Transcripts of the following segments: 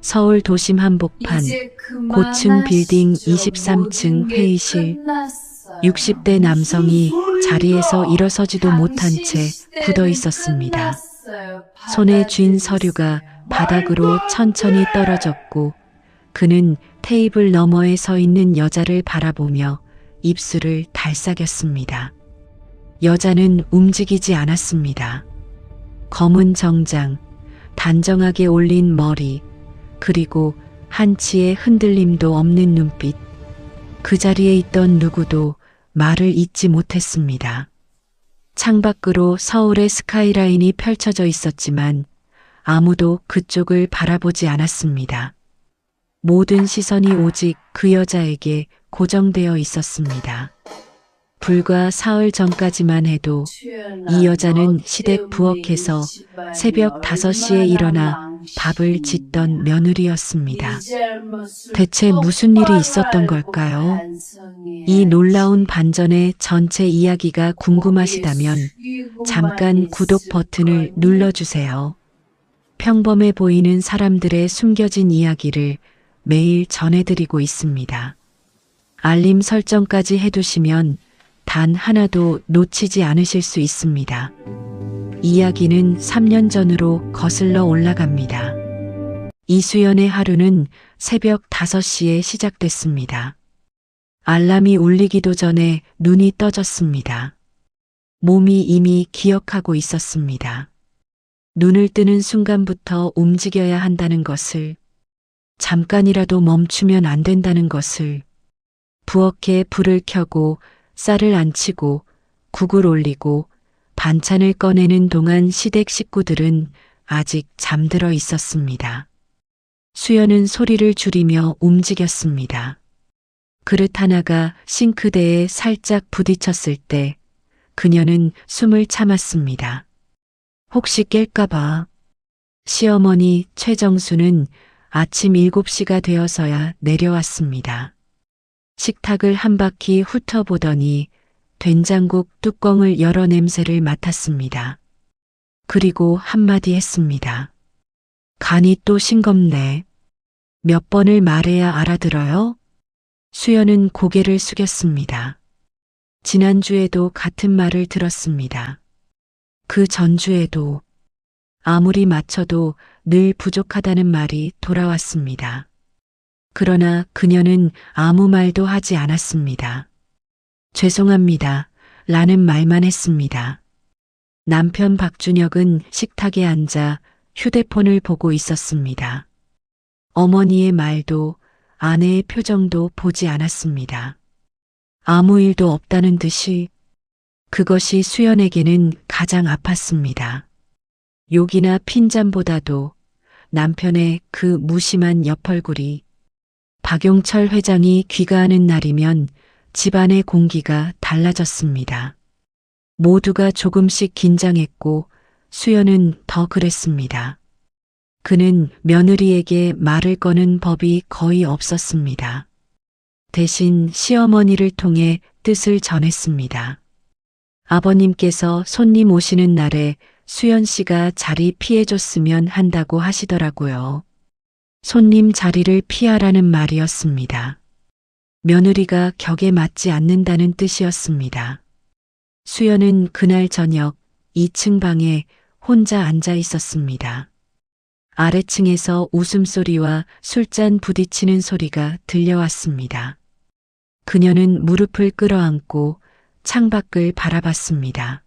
서울 도심 한복판 고층 빌딩 23층 회의실. 60대 남성이 자리에서 일어서지도 못한 채 굳어 있었습니다. 손에 쥔 서류가 바닥으로 천천히 떨어졌고 그는 테이블 너머에 서 있는 여자를 바라보며 입술을 달싹였습니다. 여자는 움직이지 않았습니다. 검은 정장, 단정하게 올린 머리, 그리고 한치의 흔들림도 없는 눈빛. 그 자리에 있던 누구도 말을 잇지 못했습니다. 창밖으로 서울의 스카이라인이 펼쳐져 있었지만 아무도 그쪽을 바라보지 않았습니다. 모든 시선이 오직 그 여자에게 고정되어 있었습니다. 불과 사흘 전까지만 해도 이 여자는 시댁 부엌에서 새벽 5시에 일어나 밥을 짓던 며느리였습니다. 대체 무슨 일이 있었던 걸까요? 이 놀라운 반전의 전체 이야기가 궁금하시다면 잠깐 구독 버튼을 눌러주세요. 평범해 보이는 사람들의 숨겨진 이야기를 매일 전해드리고 있습니다. 알림 설정까지 해두시면 단 하나도 놓치지 않으실 수 있습니다. 이야기는 3년 전으로 거슬러 올라갑니다. 이수연의 하루는 새벽 5시에 시작됐습니다. 알람이 울리기도 전에 눈이 떠졌습니다. 몸이 이미 기억하고 있었습니다. 눈을 뜨는 순간부터 움직여야 한다는 것을, 잠깐이라도 멈추면 안 된다는 것을, 부엌에 불을 켜고 쌀을 안치고 국을 올리고 반찬을 꺼내는 동안 시댁 식구들은 아직 잠들어 있었습니다. 수연은 소리를 줄이며 움직였습니다. 그릇 하나가 싱크대에 살짝 부딪혔을 때 그녀는 숨을 참았습니다. 혹시 깰까봐. 시어머니 최정수는 아침 7시가 되어서야 내려왔습니다. 식탁을 한 바퀴 훑어보더니 된장국 뚜껑을 열어 냄새를 맡았습니다. 그리고 한마디 했습니다. 간이 또 싱겁네. 몇 번을 말해야 알아들어요? 수연은 고개를 숙였습니다. 지난주에도 같은 말을 들었습니다. 그 전주에도 아무리 맞춰도 늘 부족하다는 말이 돌아왔습니다. 그러나 그녀는 아무 말도 하지 않았습니다. 죄송합니다. 라는 말만 했습니다. 남편 박준혁은 식탁에 앉아 휴대폰을 보고 있었습니다. 어머니의 말도 아내의 표정도 보지 않았습니다. 아무 일도 없다는 듯이. 그것이 수연에게는 가장 아팠습니다. 욕이나 핀잔보다도 남편의 그 무심한 옆얼굴이. 박용철 회장이 귀가하는 날이면 집안의 공기가 달라졌습니다. 모두가 조금씩 긴장했고 수연은 더 그랬습니다. 그는 며느리에게 말을 거는 법이 거의 없었습니다. 대신 시어머니를 통해 뜻을 전했습니다. 아버님께서 손님 오시는 날에 수연 씨가 자리 피해줬으면 한다고 하시더라고요. 손님 자리를 피하라는 말이었습니다. 며느리가 격에 맞지 않는다는 뜻이었습니다. 수연은 그날 저녁 2층 방에 혼자 앉아 있었습니다. 아래층에서 웃음소리와 술잔 부딪히는 소리가 들려왔습니다. 그녀는 무릎을 끌어안고 창밖을 바라봤습니다.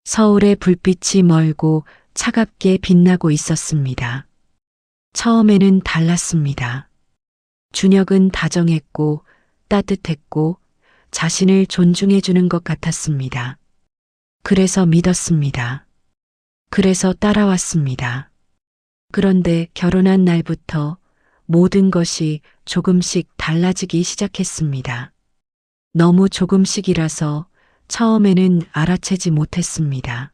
서울의 불빛이 멀고 차갑게 빛나고 있었습니다. 처음에는 달랐습니다. 준혁은 다정했고 따뜻했고 자신을 존중해 주는 것 같았습니다. 그래서 믿었습니다. 그래서 따라왔습니다. 그런데 결혼한 날부터 모든 것이 조금씩 달라지기 시작했습니다. 너무 조금씩이라서 처음에는 알아채지 못했습니다.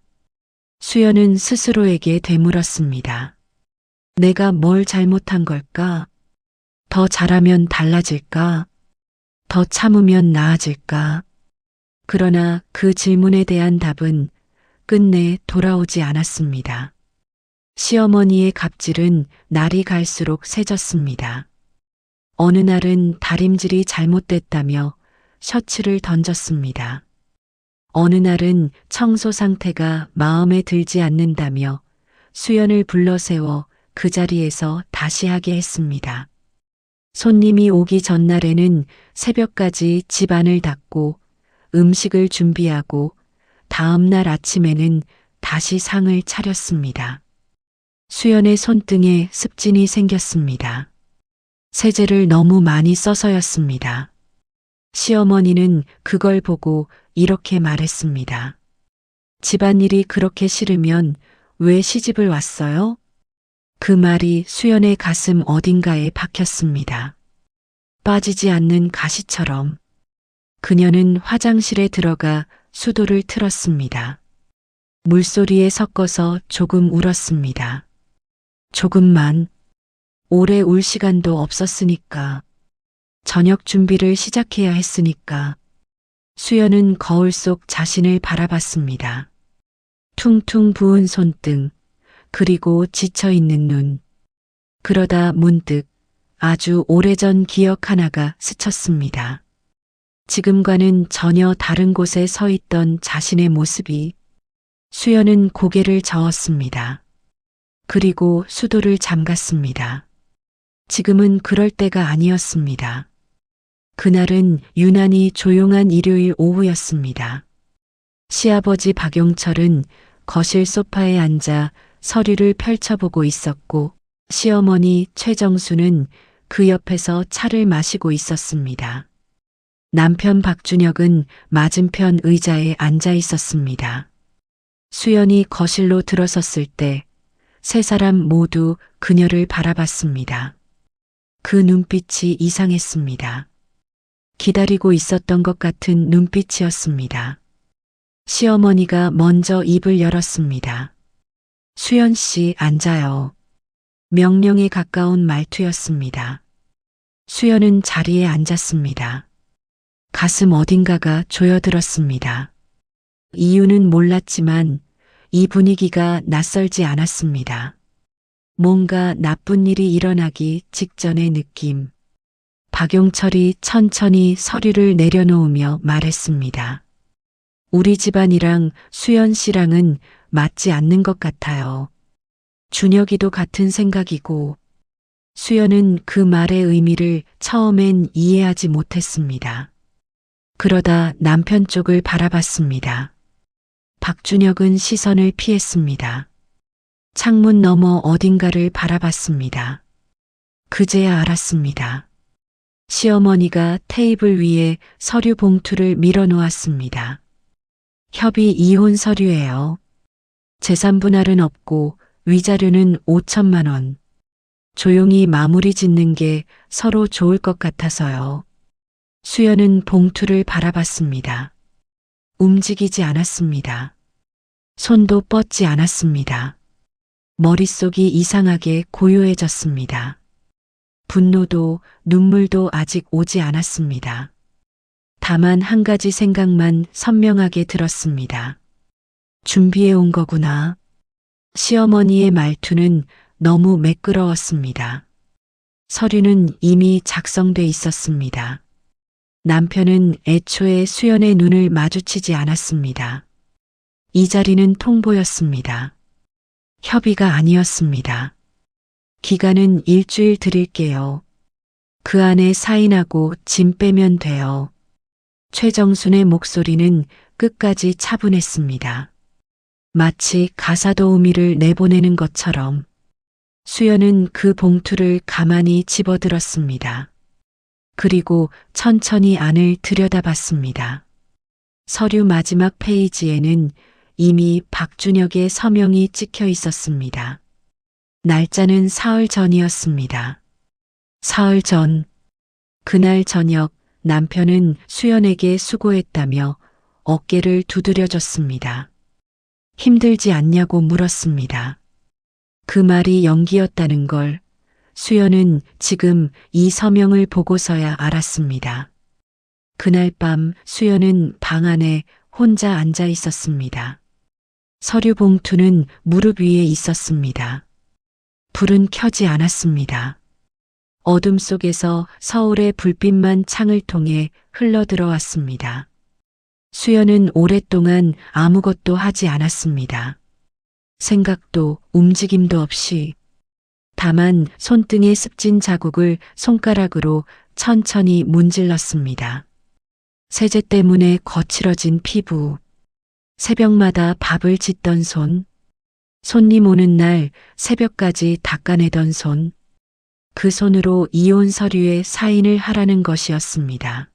수연은 스스로에게 되물었습니다. 내가 뭘 잘못한 걸까? 더 잘하면 달라질까? 더 참으면 나아질까? 그러나 그 질문에 대한 답은 끝내 돌아오지 않았습니다. 시어머니의 갑질은 날이 갈수록 세졌습니다. 어느 날은 다림질이 잘못됐다며 셔츠를 던졌습니다. 어느 날은 청소 상태가 마음에 들지 않는다며 수연을 불러 세워 그 자리에서 다시 하게 했습니다. 손님이 오기 전날에는 새벽까지 집안을 닦고 음식을 준비하고 다음 날 아침에는 다시 상을 차렸습니다. 수연의 손등에 습진이 생겼습니다. 세제를 너무 많이 써서였습니다. 시어머니는 그걸 보고 이렇게 말했습니다. 집안일이 그렇게 싫으면 왜 시집을 왔어요? 그 말이 수연의 가슴 어딘가에 박혔습니다. 빠지지 않는 가시처럼. 그녀는 화장실에 들어가 수도를 틀었습니다. 물소리에 섞어서 조금 울었습니다. 조금만. 오래 울 시간도 없었으니까. 저녁 준비를 시작해야 했으니까. 수연은 거울 속 자신을 바라봤습니다. 퉁퉁 부은 손등, 그리고 지쳐있는 눈. 그러다 문득 아주 오래전 기억 하나가 스쳤습니다. 지금과는 전혀 다른 곳에 서 있던 자신의 모습이. 수연은 고개를 저었습니다. 그리고 수도를 잠갔습니다. 지금은 그럴 때가 아니었습니다. 그날은 유난히 조용한 일요일 오후였습니다. 시아버지 박용철은 거실 소파에 앉아 서류를 펼쳐보고 있었고 시어머니 최정수는 그 옆에서 차를 마시고 있었습니다. 남편 박준혁은 맞은편 의자에 앉아 있었습니다. 수연이 거실로 들어섰을 때 세 사람 모두 그녀를 바라봤습니다. 그 눈빛이 이상했습니다. 기다리고 있었던 것 같은 눈빛이었습니다. 시어머니가 먼저 입을 열었습니다. 수연 씨 앉아요. 명령에 가까운 말투였습니다. 수연은 자리에 앉았습니다. 가슴 어딘가가 조여들었습니다. 이유는 몰랐지만 이 분위기가 낯설지 않았습니다. 뭔가 나쁜 일이 일어나기 직전의 느낌. 박용철이 천천히 서류를 내려놓으며 말했습니다. 우리 집안이랑 수연 씨랑은 맞지 않는 것 같아요. 준혁이도 같은 생각이고. 수연은 그 말의 의미를 처음엔 이해하지 못했습니다. 그러다 남편 쪽을 바라봤습니다. 박준혁은 시선을 피했습니다. 창문 너머 어딘가를 바라봤습니다. 그제야 알았습니다. 시어머니가 테이블 위에 서류 봉투를 밀어놓았습니다. 협의 이혼 서류예요. 재산 분할은 없고 위자료는 5천만 원. 조용히 마무리 짓는 게 서로 좋을 것 같아서요. 수연은 봉투를 바라봤습니다. 움직이지 않았습니다. 손도 뻗지 않았습니다. 머릿속이 이상하게 고요해졌습니다. 분노도 눈물도 아직 오지 않았습니다. 다만 한 가지 생각만 선명하게 들었습니다. 준비해 온 거구나. 시어머니의 말투는 너무 매끄러웠습니다. 서류는 이미 작성돼 있었습니다. 남편은 애초에 수연의 눈을 마주치지 않았습니다. 이 자리는 통보였습니다. 협의가 아니었습니다. 기간은 일주일 드릴게요. 그 안에 사인하고 짐 빼면 돼요. 최정순의 목소리는 끝까지 차분했습니다. 마치 가사도우미를 내보내는 것처럼. 수연은 그 봉투를 가만히 집어들었습니다. 그리고 천천히 안을 들여다봤습니다. 서류 마지막 페이지에는 이미 박준혁의 서명이 찍혀 있었습니다. 날짜는 사흘 전이었습니다. 사흘 전. 그날 저녁 남편은 수연에게 수고했다며 어깨를 두드려줬습니다. 힘들지 않냐고 물었습니다. 그 말이 연기였다는 걸 수연은 지금 이 서명을 보고서야 알았습니다. 그날 밤 수연은 방 안에 혼자 앉아 있었습니다. 서류 봉투는 무릎 위에 있었습니다. 불은 켜지 않았습니다. 어둠 속에서 서울의 불빛만 창을 통해 흘러들어왔습니다. 수연은 오랫동안 아무것도 하지 않았습니다. 생각도 움직임도 없이 다만 손등의 습진 자국을 손가락으로 천천히 문질렀습니다. 세제 때문에 거칠어진 피부, 새벽마다 밥을 짓던 손, 손님 오는 날 새벽까지 닦아내던 손, 그 손으로 이혼 서류에 사인을 하라는 것이었습니다.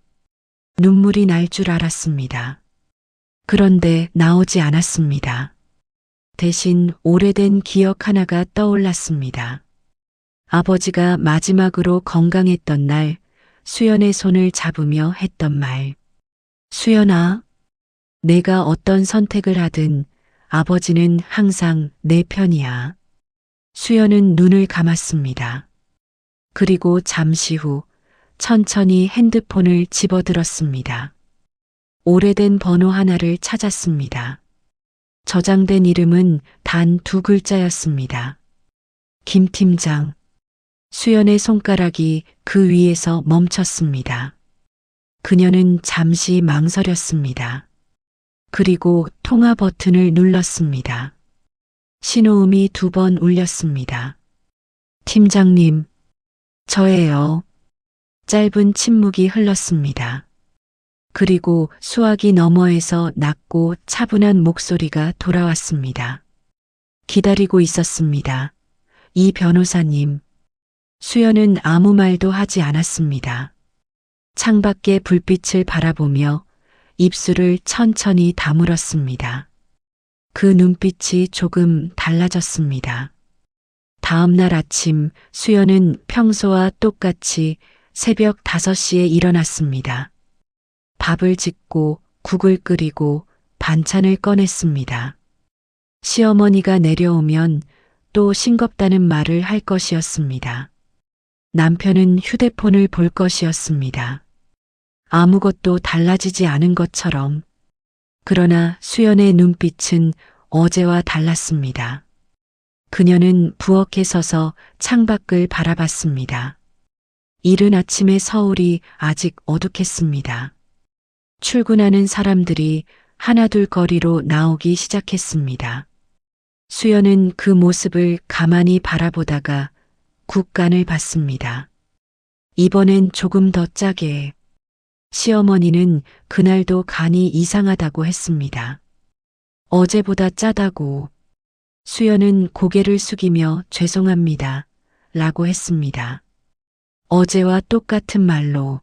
눈물이 날 줄 알았습니다. 그런데 나오지 않았습니다. 대신 오래된 기억 하나가 떠올랐습니다. 아버지가 마지막으로 건강했던 날 수연의 손을 잡으며 했던 말. 수연아, 내가 어떤 선택을 하든 아버지는 항상 내 편이야. 수연은 눈을 감았습니다. 그리고 잠시 후 천천히 핸드폰을 집어들었습니다. 오래된 번호 하나를 찾았습니다. 저장된 이름은 단 2글자였습니다. 김 팀장. 수연의 손가락이 그 위에서 멈췄습니다. 그녀는 잠시 망설였습니다. 그리고 통화 버튼을 눌렀습니다. 신호음이 2번 울렸습니다. 팀장님, 저예요. 짧은 침묵이 흘렀습니다. 그리고 수화기 너머에서 낮고 차분한 목소리가 돌아왔습니다. 기다리고 있었습니다. 이 변호사님. 수연은 아무 말도 하지 않았습니다. 창밖의 불빛을 바라보며 입술을 천천히 다물었습니다. 그 눈빛이 조금 달라졌습니다. 다음 날 아침 수연은 평소와 똑같이 새벽 5시에 일어났습니다. 밥을 짓고 국을 끓이고 반찬을 꺼냈습니다. 시어머니가 내려오면 또 싱겁다는 말을 할 것이었습니다. 남편은 휴대폰을 볼 것이었습니다. 아무것도 달라지지 않은 것처럼. 그러나 수연의 눈빛은 어제와 달랐습니다. 그녀는 부엌에 서서 창밖을 바라봤습니다. 이른 아침의 서울이 아직 어둑했습니다. 출근하는 사람들이 하나둘 거리로 나오기 시작했습니다. 수연은 그 모습을 가만히 바라보다가 국간을 받습니다. 이번엔 조금 더 짜게. 시어머니는 그날도 간이 이상하다고 했습니다. 어제보다 짜다고. 수연은 고개를 숙이며 죄송합니다. 라고 했습니다. 어제와 똑같은 말로.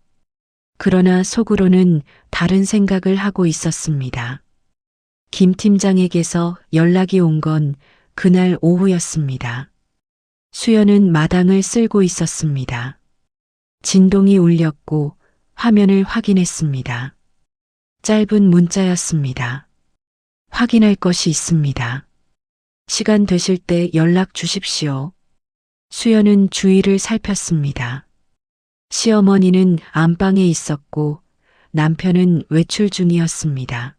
그러나 속으로는 다른 생각을 하고 있었습니다. 김 팀장에게서 연락이 온 건 그날 오후였습니다. 수연은 마당을 쓸고 있었습니다. 진동이 울렸고 화면을 확인했습니다. 짧은 문자였습니다. 확인할 것이 있습니다. 시간 되실 때 연락 주십시오. 수연은 주위를 살폈습니다. 시어머니는 안방에 있었고 남편은 외출 중이었습니다.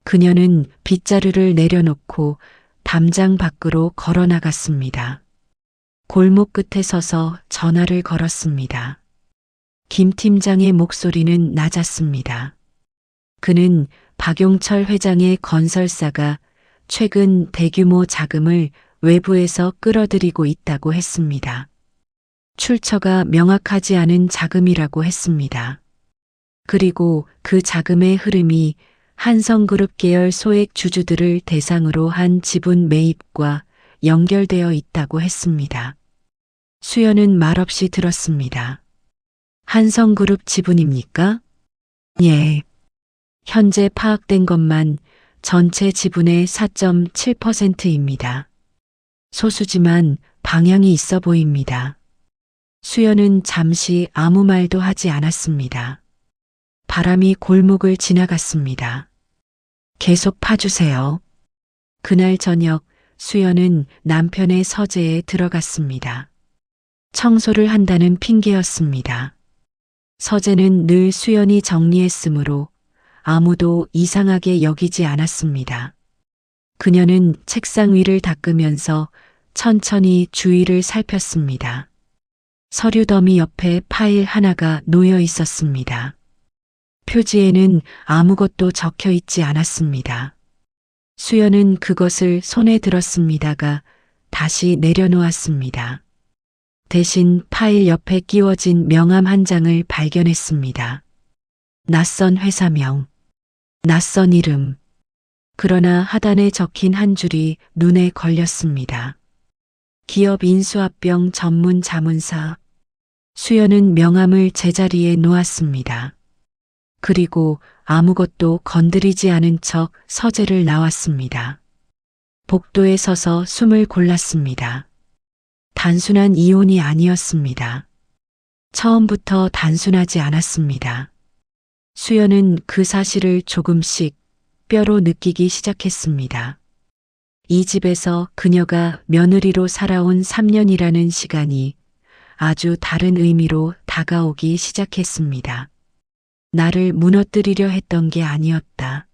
그녀는 빗자루를 내려놓고 담장 밖으로 걸어 나갔습니다. 골목 끝에 서서 전화를 걸었습니다. 김 팀장의 목소리는 낮았습니다. 그는 박용철 회장의 건설사가 최근 대규모 자금을 외부에서 끌어들이고 있다고 했습니다. 출처가 명확하지 않은 자금이라고 했습니다. 그리고 그 자금의 흐름이 한성그룹 계열 소액 주주들을 대상으로 한 지분 매입과 연결되어 있다고 했습니다. 수연은 말없이 들었습니다. 한성그룹 지분입니까? 예. 현재 파악된 것만 전체 지분의 4.7%입니다. 소수지만 방향이 있어 보입니다. 수연은 잠시 아무 말도 하지 않았습니다. 바람이 골목을 지나갔습니다. 계속 파주세요. 그날 저녁 수연은 남편의 서재에 들어갔습니다. 청소를 한다는 핑계였습니다. 서재는 늘 수연이 정리했으므로 아무도 이상하게 여기지 않았습니다. 그녀는 책상 위를 닦으면서 천천히 주위를 살폈습니다. 서류 더미 옆에 파일 하나가 놓여 있었습니다. 표지에는 아무것도 적혀 있지 않았습니다. 수연은 그것을 손에 들었습니다가 다시 내려놓았습니다. 대신 파일 옆에 끼워진 명함 한 장을 발견했습니다. 낯선 회사명, 낯선 이름. 그러나 하단에 적힌 한 줄이 눈에 걸렸습니다. 기업 인수합병 전문 자문사. 수연은 명함을 제자리에 놓았습니다. 그리고 아무것도 건드리지 않은 척 서재를 나왔습니다. 복도에 서서 숨을 골랐습니다. 단순한 이혼이 아니었습니다. 처음부터 단순하지 않았습니다. 수연은 그 사실을 조금씩 뼈로 느끼기 시작했습니다. 이 집에서 그녀가 며느리로 살아온 3년이라는 시간이 아주 다른 의미로 다가오기 시작했습니다. 나를 무너뜨리려 했던 게 아니었다.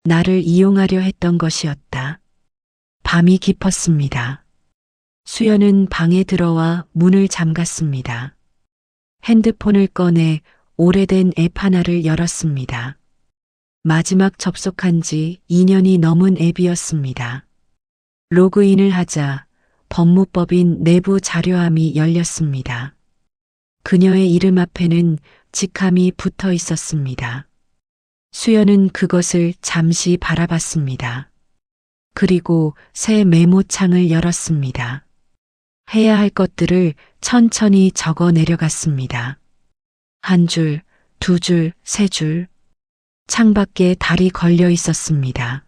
나를 이용하려 했던 것이었다. 밤이 깊었습니다. 수연은 방에 들어와 문을 잠갔습니다. 핸드폰을 꺼내 오래된 앱 하나를 열었습니다. 마지막 접속한 지 2년이 넘은 앱이었습니다. 로그인을 하자 법무법인 내부 자료함이 열렸습니다. 그녀의 이름 앞에는 직함이 붙어 있었습니다. 수연은 그것을 잠시 바라봤습니다. 그리고 새 메모창을 열었습니다. 해야 할 것들을 천천히 적어 내려갔습니다. 한 줄, 두 줄, 세 줄. 창밖에 달이 걸려 있었습니다.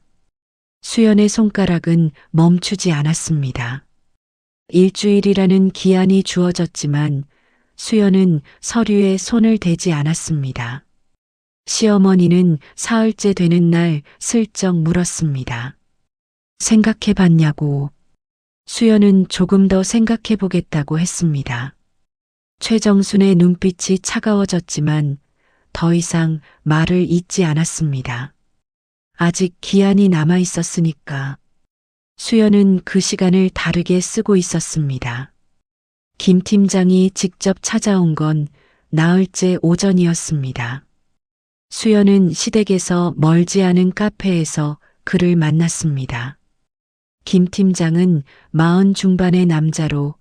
수연의 손가락은 멈추지 않았습니다. 일주일이라는 기한이 주어졌지만 수연은 서류에 손을 대지 않았습니다. 시어머니는 사흘째 되는 날 슬쩍 물었습니다. 생각해 봤냐고. 수연은 조금 더 생각해 보겠다고 했습니다. 최정순의 눈빛이 차가워졌지만 더 이상 말을 잇지 않았습니다. 아직 기한이 남아 있었으니까. 수연은 그 시간을 다르게 쓰고 있었습니다. 김 팀장이 직접 찾아온 건 나흘째 오전이었습니다. 수연은 시댁에서 멀지 않은 카페에서 그를 만났습니다. 김 팀장은 40 중반의 남자로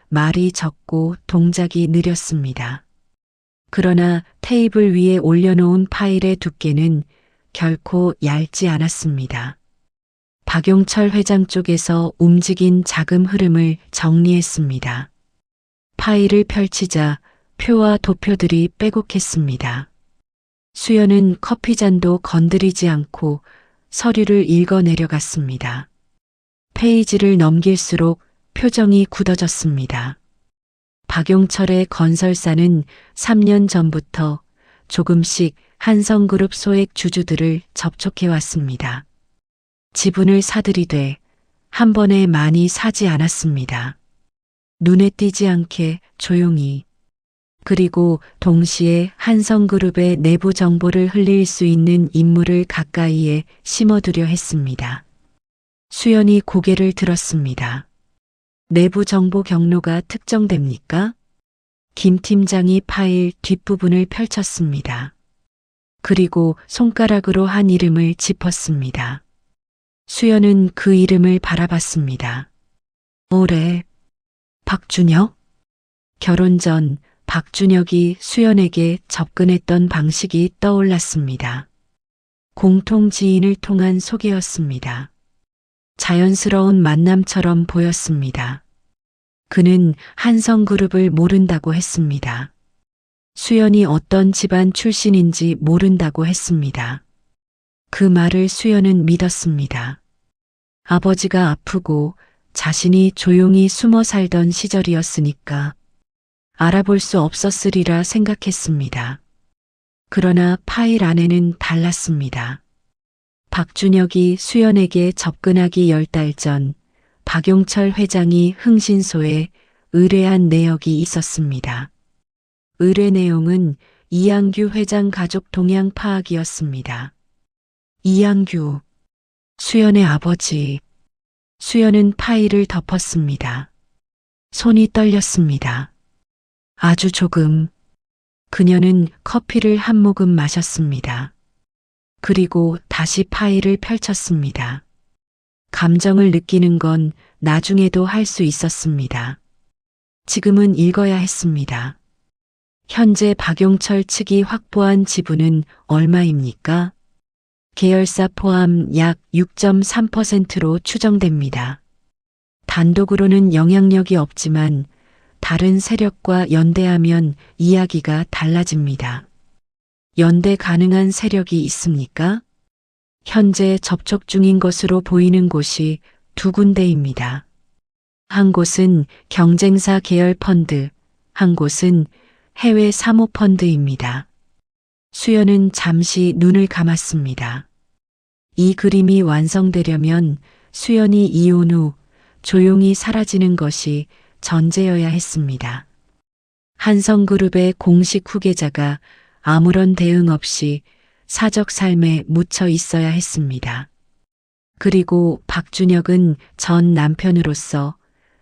말이 적고 동작이 느렸습니다. 그러나 테이블 위에 올려놓은 파일의 두께는 결코 얇지 않았습니다. 박용철 회장 쪽에서 움직인 자금 흐름을 정리했습니다. 파일을 펼치자 표와 도표들이 빼곡했습니다. 수연은 커피잔도 건드리지 않고 서류를 읽어 내려갔습니다. 페이지를 넘길수록 표정이 굳어졌습니다. 박용철의 건설사는 3년 전부터 조금씩 한성그룹 소액 주주들을 접촉해 왔습니다. 지분을 사들이되 한 번에 많이 사지 않았습니다. 눈에 띄지 않게 조용히. 그리고 동시에 한성그룹의 내부 정보를 흘릴 수 있는 인물을 가까이에 심어두려 했습니다. 수연이 고개를 들었습니다. 내부 정보 경로가 특정됩니까? 김 팀장이 파일 뒷부분을 펼쳤습니다. 그리고 손가락으로 한 이름을 짚었습니다. 수연은 그 이름을 바라봤습니다. 올해 박준혁? 결혼 전 박준혁이 수연에게 접근했던 방식이 떠올랐습니다. 공통 지인을 통한 소개였습니다. 자연스러운 만남처럼 보였습니다. 그는 한성그룹을 모른다고 했습니다. 수연이 어떤 집안 출신인지 모른다고 했습니다. 그 말을 수연은 믿었습니다. 아버지가 아프고 자신이 조용히 숨어 살던 시절이었으니까 알아볼 수 없었으리라 생각했습니다. 그러나 파일 안에는 달랐습니다. 박준혁이 수연에게 접근하기 10달 전 박용철 회장이 흥신소에 의뢰한 내역이 있었습니다. 의뢰 내용은 이양규 회장 가족 동향 파악이었습니다. 이양규, 수연의 아버지. 수연은 파일을 덮었습니다. 손이 떨렸습니다. 아주 조금. 그녀는 커피를 한 모금 마셨습니다. 그리고 다시 파일을 펼쳤습니다. 감정을 느끼는 건 나중에도 할 수 있었습니다. 지금은 읽어야 했습니다. 현재 박용철 측이 확보한 지분은 얼마입니까? 계열사 포함 약 6.3%로 추정됩니다. 단독으로는 영향력이 없지만 다른 세력과 연대하면 이야기가 달라집니다. 연대 가능한 세력이 있습니까? 현재 접촉 중인 것으로 보이는 곳이 두 군데입니다. 한 곳은 경쟁사 계열 펀드, 한 곳은 해외 사모펀드입니다. 수연은 잠시 눈을 감았습니다. 이 그림이 완성되려면 수연이 이혼 후 조용히 사라지는 것이 전제여야 했습니다. 한성그룹의 공식 후계자가 아무런 대응 없이 사적 삶에 묻혀 있어야 했습니다. 그리고 박준혁은 전 남편으로서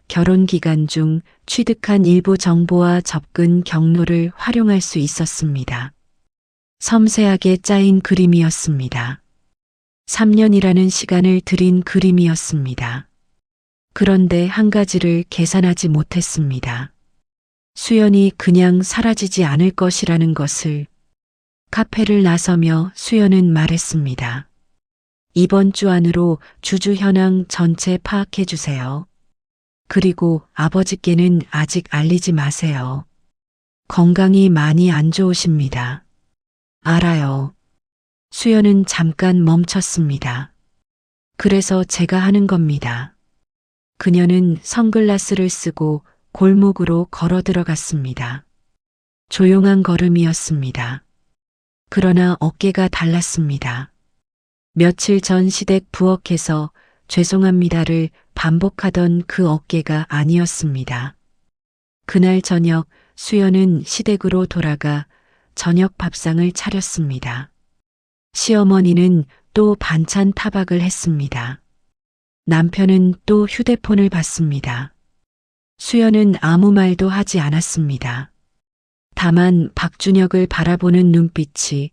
결혼 기간 중 취득한 일부 정보와 접근 경로를 활용할 수 있었습니다. 섬세하게 짜인 그림이었습니다. 3년이라는 시간을 들인 그림이었습니다. 그런데 한 가지를 계산하지 못했습니다. 수연이 그냥 사라지지 않을 것이라는 것을. 카페를 나서며 수연은 말했습니다. 이번 주 안으로 주주 현황 전체 파악해 주세요. 그리고 아버지께는 아직 알리지 마세요. 건강이 많이 안 좋으십니다. 알아요. 수연은 잠깐 멈췄습니다. 그래서 제가 하는 겁니다. 그녀는 선글라스를 쓰고 골목으로 걸어 들어갔습니다. 조용한 걸음이었습니다. 그러나 어깨가 달랐습니다. 며칠 전 시댁 부엌에서 죄송합니다를 반복하던 그 어깨가 아니었습니다. 그날 저녁 수연은 시댁으로 돌아가 저녁 밥상을 차렸습니다. 시어머니는 또 반찬 타박을 했습니다. 남편은 또 휴대폰을 봤습니다. 수연은 아무 말도 하지 않았습니다. 다만 박준혁을 바라보는 눈빛이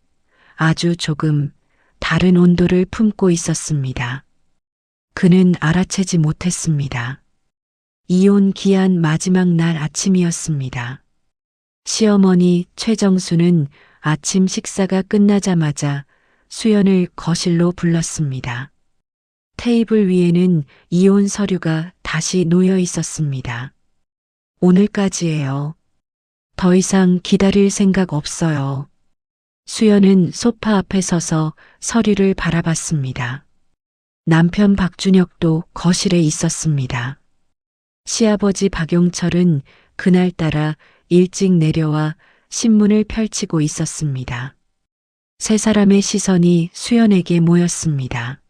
아주 조금 다른 온도를 품고 있었습니다. 그는 알아채지 못했습니다. 이혼 기한 마지막 날 아침이었습니다. 시어머니 최정수는 아침 식사가 끝나자마자 수연을 거실로 불렀습니다. 테이블 위에는 이혼 서류가 다시 놓여 있었습니다. 오늘까지예요. 더 이상 기다릴 생각 없어요. 수연은 소파 앞에 서서 서류를 바라봤습니다. 남편 박준혁도 거실에 있었습니다. 시아버지 박용철은 그날따라 일찍 내려와 신문을 펼치고 있었습니다. 세 사람의 시선이 수연에게 모였습니다.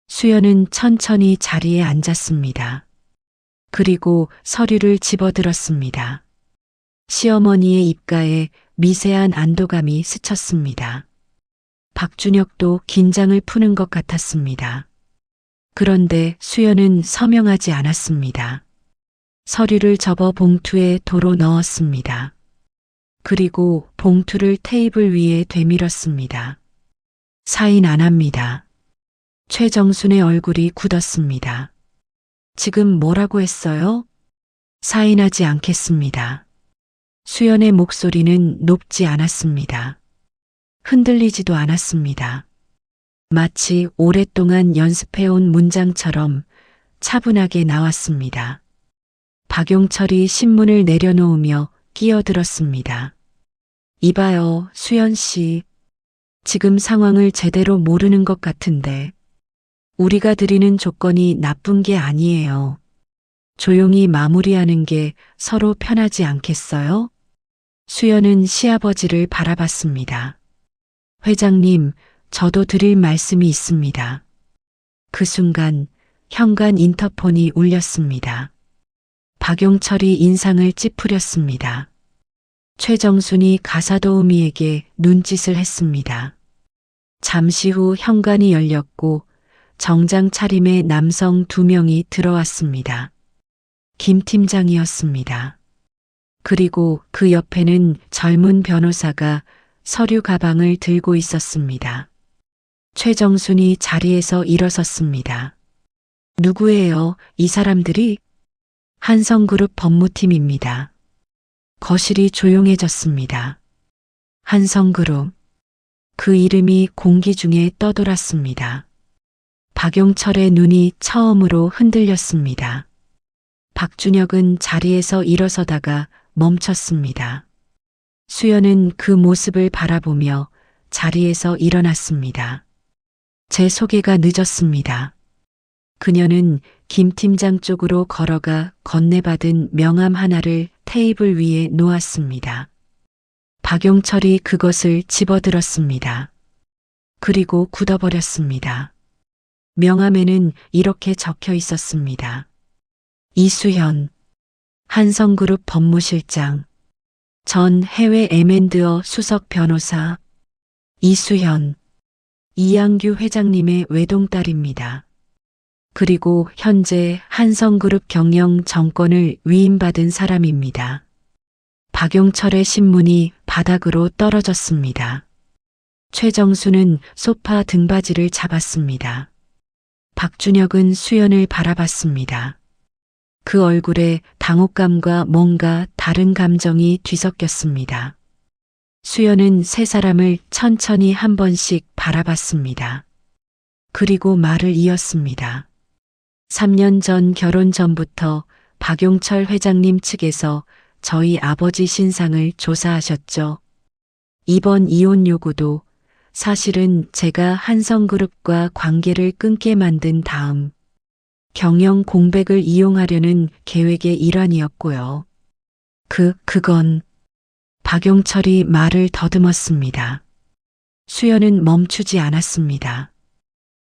수연은 천천히 자리에 앉았습니다. 그리고 서류를 집어들었습니다. 시어머니의 입가에 미세한 안도감이 스쳤습니다. 박준혁도 긴장을 푸는 것 같았습니다. 그런데 수연은 서명하지 않았습니다. 서류를 접어 봉투에 도로 넣었습니다. 그리고 봉투를 테이블 위에 되밀었습니다. 사인 안 합니다. 최정순의 얼굴이 굳었습니다. 지금 뭐라고 했어요? 사인하지 않겠습니다. 수연의 목소리는 높지 않았습니다. 흔들리지도 않았습니다. 마치 오랫동안 연습해온 문장처럼 차분하게 나왔습니다. 박용철이 신문을 내려놓으며 끼어들었습니다. 이봐요, 수연 씨. 지금 상황을 제대로 모르는 것 같은데 우리가 드리는 조건이 나쁜 게 아니에요. 조용히 마무리하는 게 서로 편하지 않겠어요? 수연은 시아버지를 바라봤습니다. 회장님, 저도 드릴 말씀이 있습니다. 그 순간 현관 인터폰이 울렸습니다. 박용철이 인상을 찌푸렸습니다. 최정순이 가사도우미에게 눈짓을 했습니다. 잠시 후 현관이 열렸고 정장 차림의 남성 2명이 들어왔습니다. 김 팀장이었습니다. 그리고 그 옆에는 젊은 변호사가 서류 가방을 들고 있었습니다. 최정순이 자리에서 일어섰습니다. 누구예요, 이 사람들이? 한성그룹 법무팀입니다. 거실이 조용해졌습니다. 한성그룹. 그 이름이 공기 중에 떠돌았습니다. 박용철의 눈이 처음으로 흔들렸습니다. 박준혁은 자리에서 일어서다가 멈췄습니다. 수연은 그 모습을 바라보며 자리에서 일어났습니다. 제 소개가 늦었습니다. 그녀는 김 팀장 쪽으로 걸어가 건네받은 명함 하나를 테이블 위에 놓았습니다. 박용철이 그것을 집어들었습니다. 그리고 굳어버렸습니다. 명함에는 이렇게 적혀 있었습니다. 이수현, 한성그룹 법무실장, 전 해외 M&A 수석 변호사, 이수현, 이양규 회장님의 외동딸입니다. 그리고 현재 한성그룹 경영 정권을 위임받은 사람입니다. 박용철의 신문이 바닥으로 떨어졌습니다. 최정수는 소파 등받이를 잡았습니다. 박준혁은 수연을 바라봤습니다. 그 얼굴에 당혹감과 뭔가 다른 감정이 뒤섞였습니다. 수연은 세 사람을 천천히 한 번씩 바라봤습니다. 그리고 말을 이었습니다. 3년 전 결혼 전부터 박용철 회장님 측에서 저희 아버지 신상을 조사하셨죠. 이번 이혼 요구도 사실은 제가 한성그룹과 관계를 끊게 만든 다음 경영 공백을 이용하려는 계획의 일환이었고요. 그건 박용철이 말을 더듬었습니다. 수연은 멈추지 않았습니다.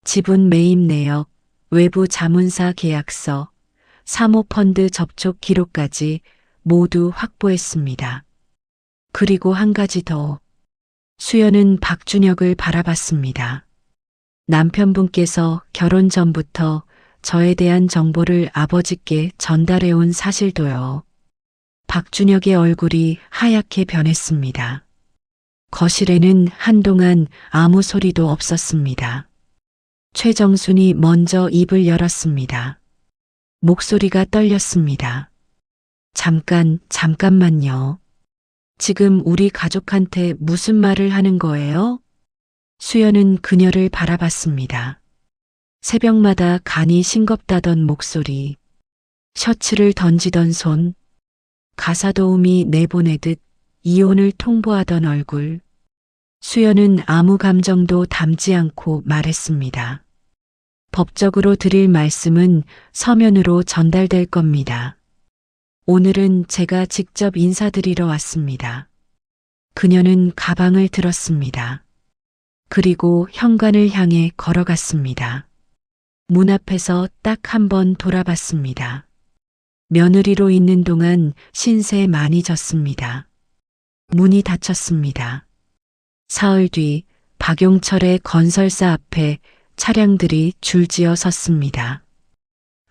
지분 매입 내역, 외부 자문사 계약서, 사모펀드 접촉 기록까지 모두 확보했습니다. 그리고 한 가지 더. 수연은 박준혁을 바라봤습니다. 남편분께서 결혼 전부터 저에 대한 정보를 아버지께 전달해온 사실도요. 박준혁의 얼굴이 하얗게 변했습니다. 거실에는 한동안 아무 소리도 없었습니다. 최정순이 먼저 입을 열었습니다. 목소리가 떨렸습니다. 잠깐만요. 지금 우리 가족한테 무슨 말을 하는 거예요? 수연은 그녀를 바라봤습니다. 새벽마다 간이 싱겁다던 목소리, 셔츠를 던지던 손, 가사 도우미 내보내듯 이혼을 통보하던 얼굴. 수연은 아무 감정도 담지 않고 말했습니다. 법적으로 드릴 말씀은 서면으로 전달될 겁니다. 오늘은 제가 직접 인사드리러 왔습니다. 그녀는 가방을 들었습니다. 그리고 현관을 향해 걸어갔습니다. 문 앞에서 딱 한 번 돌아봤습니다. 며느리로 있는 동안 신세 많이 졌습니다. 문이 닫혔습니다. 사흘 뒤 박용철의 건설사 앞에 차량들이 줄지어 섰습니다.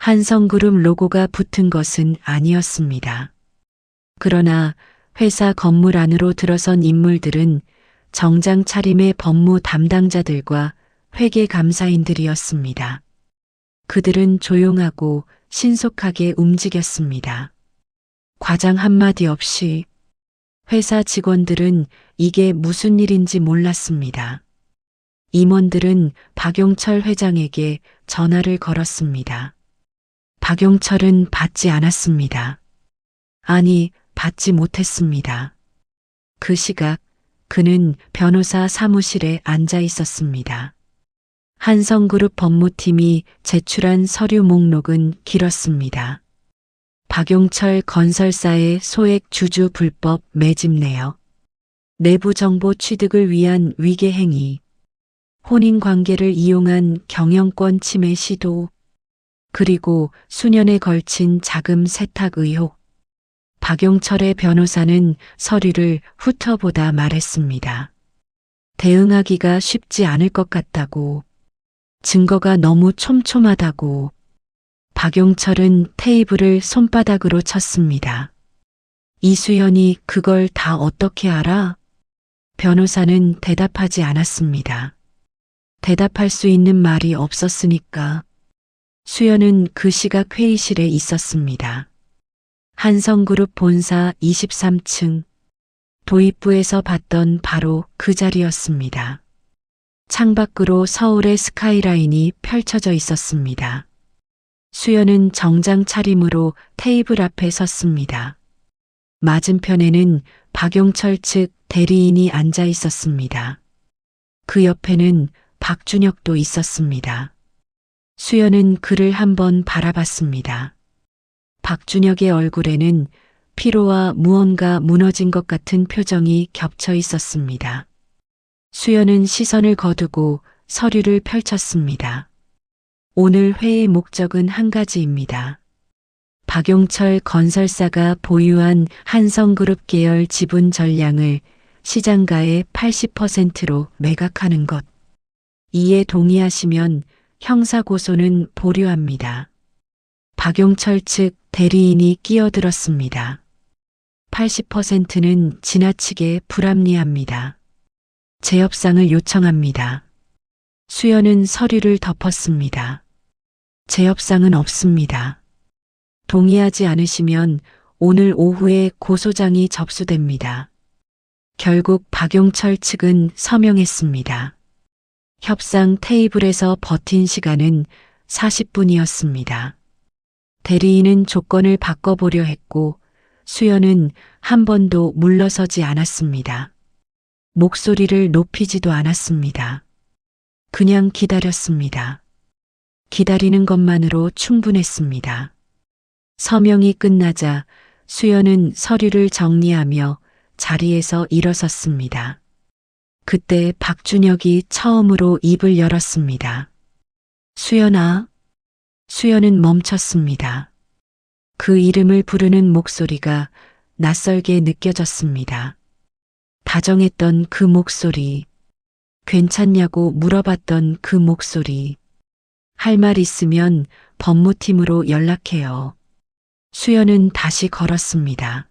한성그룹 로고가 붙은 것은 아니었습니다. 그러나 회사 건물 안으로 들어선 인물들은 정장 차림의 법무 담당자들과 회계 감사인들이었습니다. 그들은 조용하고 신속하게 움직였습니다. 과장 한마디 없이. 회사 직원들은 이게 무슨 일인지 몰랐습니다. 임원들은 박용철 회장에게 전화를 걸었습니다. 박용철은 받지 않았습니다. 아니, 받지 못했습니다. 그 시각 그는 변호사 사무실에 앉아 있었습니다. 한성그룹 법무팀이 제출한 서류 목록은 길었습니다. 박용철 건설사의 소액 주주 불법 매집 내역, 내부 정보 취득을 위한 위계 행위, 혼인 관계를 이용한 경영권 침해 시도, 그리고 수년에 걸친 자금 세탁 의혹. 박용철의 변호사는 서류를 훑어보다 말했습니다. 대응하기가 쉽지 않을 것 같다고. 증거가 너무 촘촘하다고. 박용철은 테이블을 손바닥으로 쳤습니다. 이수연이 그걸 다 어떻게 알아? 변호사는 대답하지 않았습니다. 대답할 수 있는 말이 없었으니까. 수연은 그 시각 회의실에 있었습니다. 한성그룹 본사 23층. 도입부에서 봤던 바로 그 자리였습니다. 창밖으로 서울의 스카이라인이 펼쳐져 있었습니다. 수연은 정장 차림으로 테이블 앞에 섰습니다. 맞은편에는 박용철 측 대리인이 앉아 있었습니다. 그 옆에는 박준혁도 있었습니다. 수연은 그를 한번 바라봤습니다. 박준혁의 얼굴에는 피로와 무언가 무너진 것 같은 표정이 겹쳐 있었습니다. 수연은 시선을 거두고 서류를 펼쳤습니다. 오늘 회의 목적은 한 가지입니다. 박용철 건설사가 보유한 한성그룹 계열 지분 전량을 시장가의 80%로 매각하는 것. 이에 동의하시면 형사고소는 보류합니다. 박용철 측 대리인이 끼어들었습니다. 80%는 지나치게 불합리합니다. 재협상을 요청합니다. 수연은 서류를 덮었습니다. 재협상은 없습니다. 동의하지 않으시면 오늘 오후에 고소장이 접수됩니다. 결국 박용철 측은 서명했습니다. 협상 테이블에서 버틴 시간은 40분이었습니다. 대리인은 조건을 바꿔보려 했고 수연은 한 번도 물러서지 않았습니다. 목소리를 높이지도 않았습니다. 그냥 기다렸습니다. 기다리는 것만으로 충분했습니다. 서명이 끝나자 수연은 서류를 정리하며 자리에서 일어섰습니다. 그때 박준혁이 처음으로 입을 열었습니다. 수연아. 수연은 멈췄습니다. 그 이름을 부르는 목소리가 낯설게 느껴졌습니다. 다정했던 그 목소리, 괜찮냐고 물어봤던 그 목소리, 할 말 있으면 법무팀으로 연락해요. 수연은 다시 걸었습니다.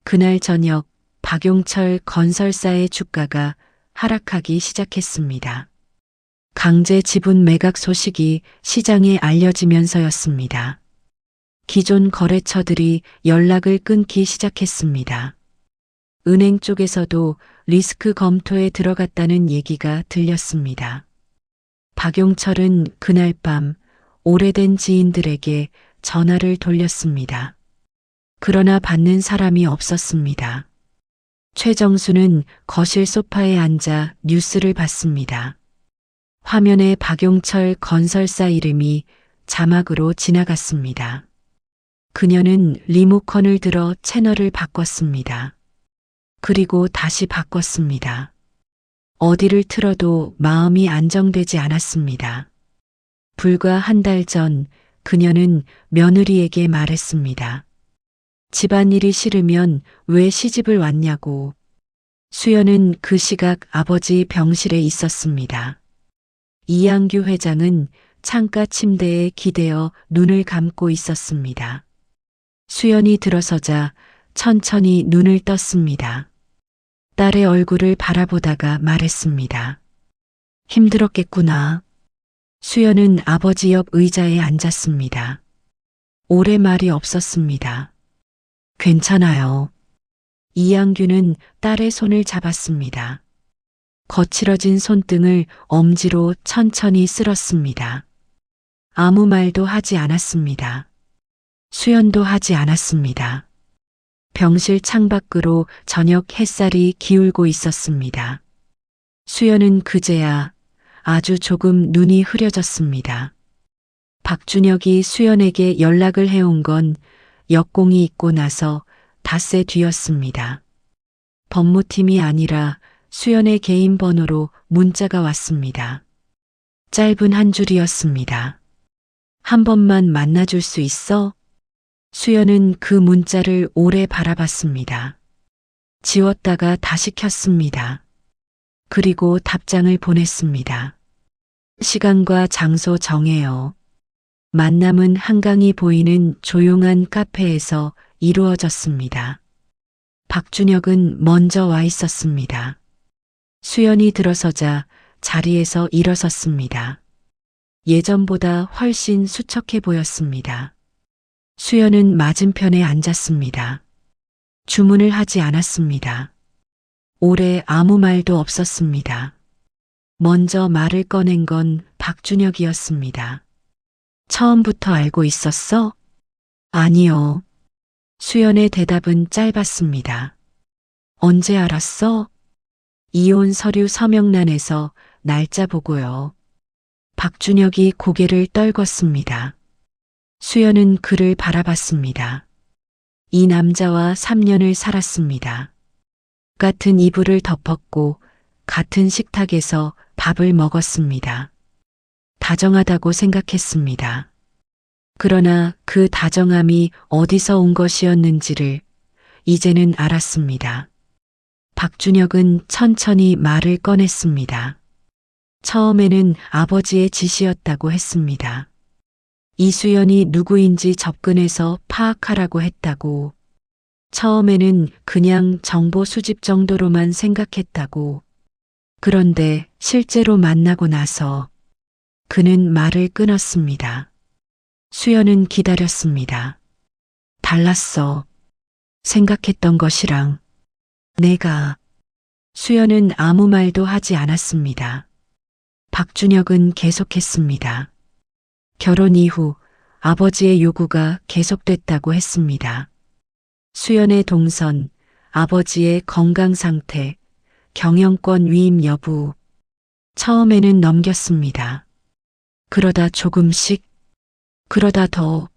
그날 저녁 박용철 건설사의 주가가 하락하기 시작했습니다. 강제 지분 매각 소식이 시장에 알려지면서였습니다. 기존 거래처들이 연락을 끊기 시작했습니다. 은행 쪽에서도 리스크 검토에 들어갔다는 얘기가 들렸습니다. 박용철은 그날 밤 오래된 지인들에게 전화를 돌렸습니다. 그러나 받는 사람이 없었습니다. 최정수는 거실 소파에 앉아 뉴스를 봤습니다. 화면에 박용철 건설사 이름이 자막으로 지나갔습니다. 그녀는 리모컨을 들어 채널을 바꿨습니다. 그리고 다시 바꿨습니다. 어디를 틀어도 마음이 안정되지 않았습니다. 불과 한 달 전 그녀는 며느리에게 말했습니다. 집안일이 싫으면 왜 시집을 왔냐고. 수연은 그 시각 아버지 병실에 있었습니다. 이양규 회장은 창가 침대에 기대어 눈을 감고 있었습니다. 수연이 들어서자 천천히 눈을 떴습니다. 딸의 얼굴을 바라보다가 말했습니다. 힘들었겠구나. 수연은 아버지 옆 의자에 앉았습니다. 오래 말이 없었습니다. 괜찮아요. 이양규는 딸의 손을 잡았습니다. 거칠어진 손등을 엄지로 천천히 쓸었습니다. 아무 말도 하지 않았습니다. 수연도 하지 않았습니다. 병실 창밖으로 저녁 햇살이 기울고 있었습니다. 수연은 그제야 아주 조금 눈이 흐려졌습니다. 박준혁이 수연에게 연락을 해온 건 역공이 있고 나서 닷새 뒤였습니다. 법무팀이 아니라 수연의 개인 번호로 문자가 왔습니다. 짧은 한 줄이었습니다. 한 번만 만나줄 수 있어? 수연은 그 문자를 오래 바라봤습니다. 지웠다가 다시 켰습니다. 그리고 답장을 보냈습니다. 시간과 장소 정해요. 만남은 한강이 보이는 조용한 카페에서 이루어졌습니다. 박준혁은 먼저 와 있었습니다. 수연이 들어서자 자리에서 일어섰습니다. 예전보다 훨씬 수척해 보였습니다. 수연은 맞은편에 앉았습니다. 주문을 하지 않았습니다. 오래 아무 말도 없었습니다. 먼저 말을 꺼낸 건 박준혁이었습니다. 처음부터 알고 있었어? 아니요. 수연의 대답은 짧았습니다. 언제 알았어? 이혼 서류 서명란에서 날짜 보고요. 박준혁이 고개를 떨궜습니다. 수연은 그를 바라봤습니다. 이 남자와 3년을 살았습니다. 같은 이불을 덮었고 같은 식탁에서 밥을 먹었습니다. 다정하다고 생각했습니다. 그러나 그 다정함이 어디서 온 것이었는지를 이제는 알았습니다. 박준혁은 천천히 말을 꺼냈습니다. 처음에는 아버지의 지시였다고 했습니다. 이수연이 누구인지 접근해서 파악하라고 했다고. 처음에는 그냥 정보 수집 정도로만 생각했다고. 그런데 실제로 만나고 나서 그는 말을 끊었습니다. 수연은 기다렸습니다. 달랐어. 생각했던 것이랑. 내가. 수연은 아무 말도 하지 않았습니다. 박준혁은 계속했습니다. 결혼 이후 아버지의 요구가 계속됐다고 했습니다. 수연의 동선, 아버지의 건강 상태, 경영권 위임 여부. 처음에는 넘겼습니다. 그러다 조금씩, 그러다 더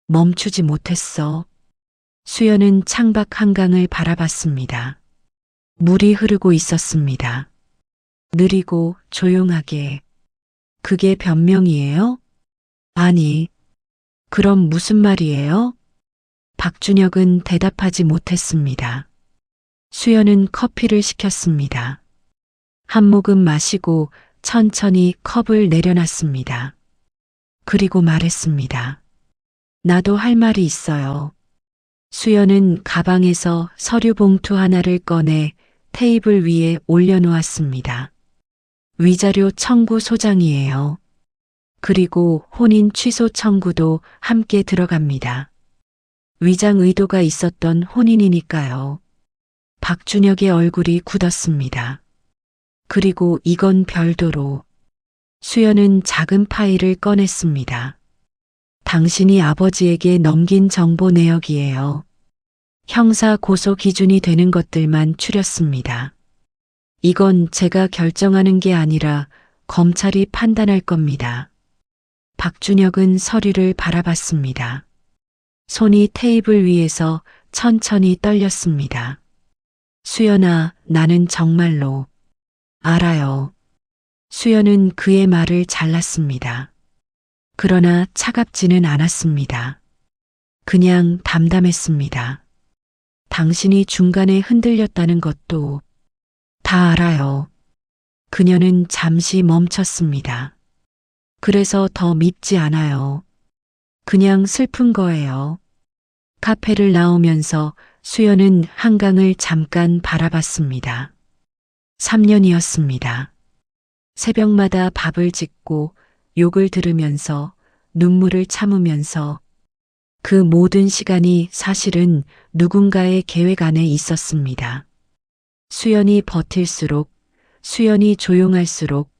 멈추지 못했어. 수연은 창밖 한강을 바라봤습니다. 물이 흐르고 있었습니다. 느리고 조용하게. 그게 변명이에요? 아니. 그럼 무슨 말이에요? 박준혁은 대답하지 못했습니다. 수연은 커피를 시켰습니다. 한 모금 마시고 천천히 컵을 내려놨습니다. 그리고 말했습니다. 나도 할 말이 있어요. 수연은 가방에서 서류 봉투 하나를 꺼내 테이블 위에 올려놓았습니다. 위자료 청구 소장이에요. 그리고 혼인 취소 청구도 함께 들어갑니다. 위장 의도가 있었던 혼인이니까요. 박준혁의 얼굴이 굳었습니다. 그리고 이건 별도로. 수연은 작은 파일을 꺼냈습니다. 당신이 아버지에게 넘긴 정보 내역이에요. 형사 고소 기준이 되는 것들만 추렸습니다. 이건 제가 결정하는 게 아니라 검찰이 판단할 겁니다. 박준혁은 서류를 바라봤습니다. 손이 테이블 위에서 천천히 떨렸습니다. 수연아, 나는 정말로 알아요. 수연은 그의 말을 잘랐습니다. 그러나 차갑지는 않았습니다. 그냥 담담했습니다. 당신이 중간에 흔들렸다는 것도 다 알아요. 그녀는 잠시 멈췄습니다. 그래서 더 밉지 않아요. 그냥 슬픈 거예요. 카페를 나오면서 수연은 한강을 잠깐 바라봤습니다. 3년이었습니다. 새벽마다 밥을 짓고 욕을 들으면서 눈물을 참으면서 그 모든 시간이 사실은 누군가의 계획 안에 있었습니다. 수연이 버틸수록, 수연이 조용할수록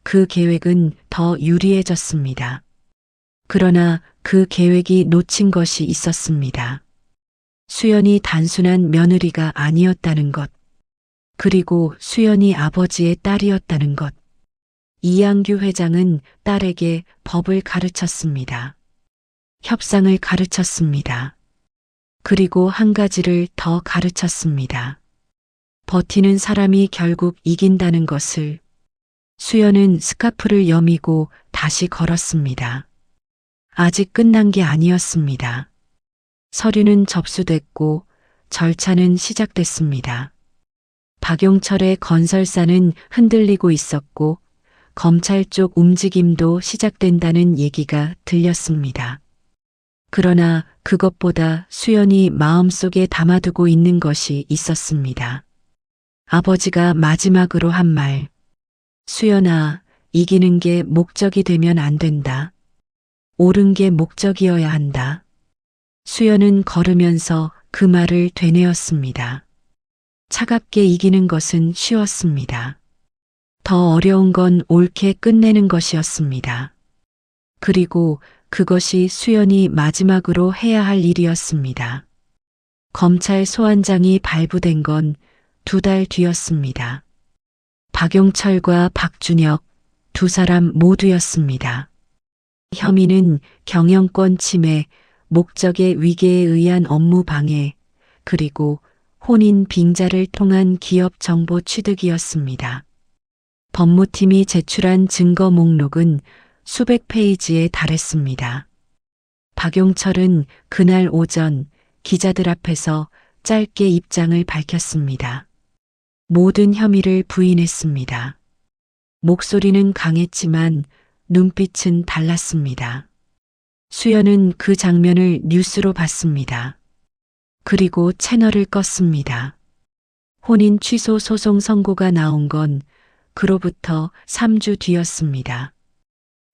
그 계획은 더 유리해졌습니다. 그러나 그 계획이 놓친 것이 있었습니다. 수연이 단순한 며느리가 아니었다는 것, 그리고 수연이 아버지의 딸이었다는 것. 이양규 회장은 딸에게 법을 가르쳤습니다. 협상을 가르쳤습니다. 그리고 한 가지를 더 가르쳤습니다. 버티는 사람이 결국 이긴다는 것을. 수연은 스카프를 여미고 다시 걸었습니다. 아직 끝난 게 아니었습니다. 서류는 접수됐고 절차는 시작됐습니다. 박용철의 건설사는 흔들리고 있었고 검찰 쪽 움직임도 시작된다는 얘기가 들렸습니다. 그러나 그것보다 수연이 마음속에 담아두고 있는 것이 있었습니다. 아버지가 마지막으로 한 말. 수연아, 이기는 게 목적이 되면 안 된다. 옳은 게 목적이어야 한다. 수연은 걸으면서 그 말을 되뇌었습니다. 차갑게 이기는 것은 쉬웠습니다. 더 어려운 건 옳게 끝내는 것이었습니다. 그리고 그것이 수연이 마지막으로 해야 할 일이었습니다. 검찰 소환장이 발부된 건 2달 뒤였습니다. 박용철과 박준혁 2사람 모두였습니다. 혐의는 경영권 침해, 목적의 위계에 의한 업무 방해, 그리고 혼인 빙자를 통한 기업 정보 취득이었습니다. 법무팀이 제출한 증거 목록은 수백 페이지에 달했습니다. 박용철은 그날 오전 기자들 앞에서 짧게 입장을 밝혔습니다. 모든 혐의를 부인했습니다. 목소리는 강했지만 눈빛은 달랐습니다. 수연은 그 장면을 뉴스로 봤습니다. 그리고 채널을 껐습니다. 혼인 취소 소송 선고가 나온 건 그로부터 3주 뒤였습니다.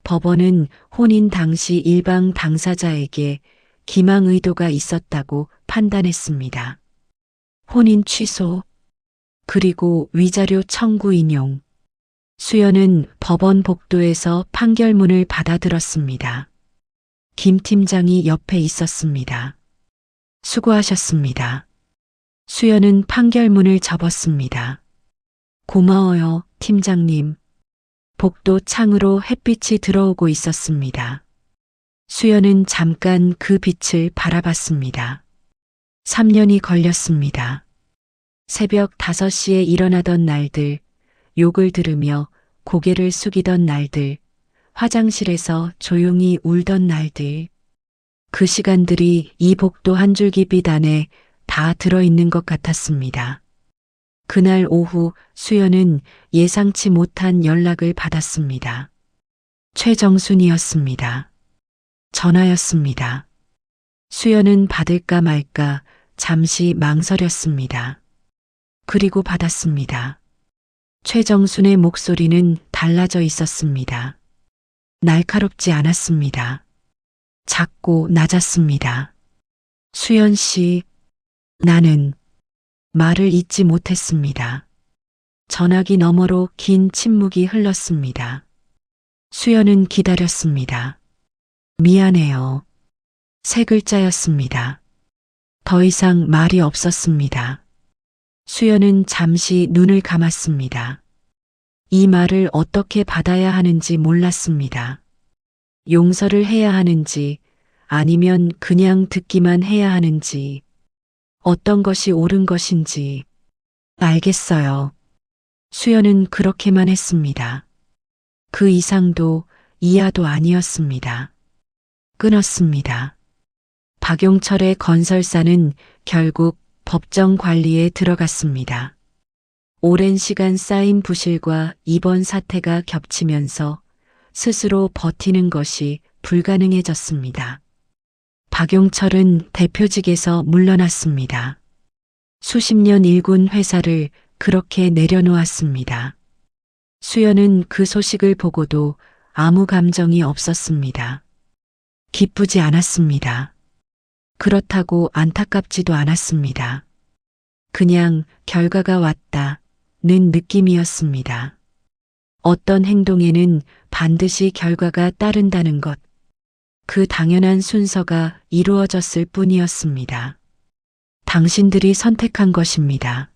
법원은 혼인 당시 일방 당사자에게 기망 의도가 있었다고 판단했습니다. 혼인 취소, 그리고 위자료 청구 인용. 수연은 법원 복도에서 판결문을 받아들었습니다. 김 팀장이 옆에 있었습니다. 수고하셨습니다. 수연은 판결문을 접었습니다. 고마워요, 팀장님. 복도 창으로 햇빛이 들어오고 있었습니다. 수연은 잠깐 그 빛을 바라봤습니다. 3년이 걸렸습니다. 새벽 5시에 일어나던 날들, 욕을 들으며 고개를 숙이던 날들, 화장실에서 조용히 울던 날들. 그 시간들이 이 복도 한 줄기 빛 안에 다 들어있는 것 같았습니다. 그날 오후 수연은 예상치 못한 연락을 받았습니다. 최정순이었습니다. 전화였습니다. 수연은 받을까 말까 잠시 망설였습니다. 그리고 받았습니다. 최정순의 목소리는 달라져 있었습니다. 날카롭지 않았습니다. 작고 낮았습니다. 수연 씨, 나는 말을 잇지 못했습니다. 전화기 너머로 긴 침묵이 흘렀습니다. 수연은 기다렸습니다. 미안해요. 3글자였습니다. 더 이상 말이 없었습니다. 수연은 잠시 눈을 감았습니다. 이 말을 어떻게 받아야 하는지 몰랐습니다. 용서를 해야 하는지 아니면 그냥 듣기만 해야 하는지 어떤 것이 옳은 것인지. 알겠어요. 수연은 그렇게만 했습니다. 그 이상도 이하도 아니었습니다. 끊었습니다. 박용철의 건설사는 결국 법정 관리에 들어갔습니다. 오랜 시간 쌓인 부실과 이번 사태가 겹치면서 스스로 버티는 것이 불가능해졌습니다. 박용철은 대표직에서 물러났습니다. 수십 년 일군 회사를 그렇게 내려놓았습니다. 수연은 그 소식을 보고도 아무 감정이 없었습니다. 기쁘지 않았습니다. 그렇다고 안타깝지도 않았습니다. 그냥 결과가 왔다는 느낌이었습니다. 어떤 행동에는 반드시 결과가 따른다는 것. 그 당연한 순서가 이루어졌을 뿐이었습니다. 당신들이 선택한 것입니다.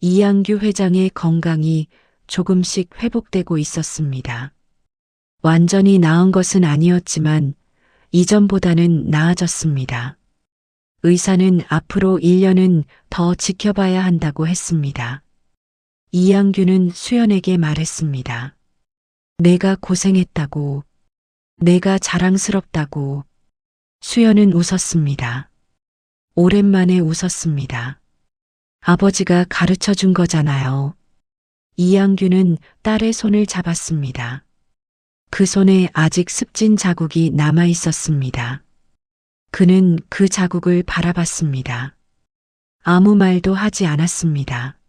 이양규 회장의 건강이 조금씩 회복되고 있었습니다. 완전히 나은 것은 아니었지만 이전보다는 나아졌습니다. 의사는 앞으로 1년은 더 지켜봐야 한다고 했습니다. 이양규는 수연에게 말했습니다. 내가 고생했다고. 내가 자랑스럽다고. 수연은 웃었습니다. 오랜만에 웃었습니다. 아버지가 가르쳐 준 거잖아요. 이양규는 딸의 손을 잡았습니다. 그 손에 아직 습진 자국이 남아 있었습니다. 그는 그 자국을 바라봤습니다. 아무 말도 하지 않았습니다.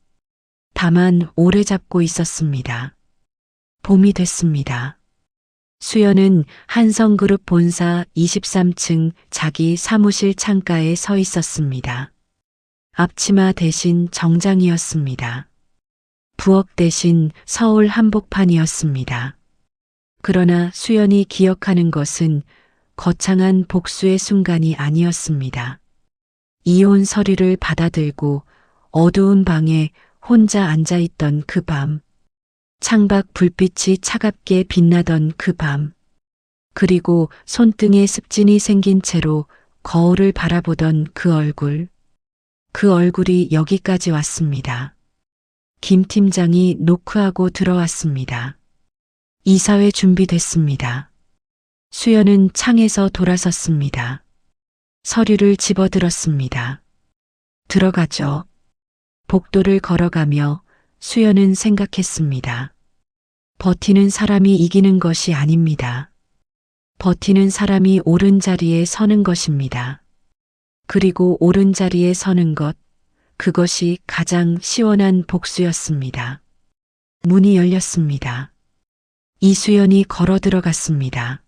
다만 오래 잡고 있었습니다. 봄이 됐습니다. 수연은 한성그룹 본사 23층 자기 사무실 창가에 서 있었습니다. 앞치마 대신 정장이었습니다. 부엌 대신 서울 한복판이었습니다. 그러나 수연이 기억하는 것은 거창한 복수의 순간이 아니었습니다. 이혼 서류를 받아들고 어두운 방에 혼자 앉아있던 그 밤, 창밖 불빛이 차갑게 빛나던 그 밤, 그리고 손등에 습진이 생긴 채로 거울을 바라보던 그 얼굴, 그 얼굴이 여기까지 왔습니다. 김 팀장이 노크하고 들어왔습니다. 이사회 준비됐습니다. 수연은 창에서 돌아섰습니다. 서류를 집어들었습니다. 들어가죠. 복도를 걸어가며 수연은 생각했습니다. 버티는 사람이 이기는 것이 아닙니다. 버티는 사람이 옳은 자리에 서는 것입니다. 그리고 옳은 자리에 서는 것, 그것이 가장 시원한 복수였습니다. 문이 열렸습니다. 이수연이 걸어 들어갔습니다.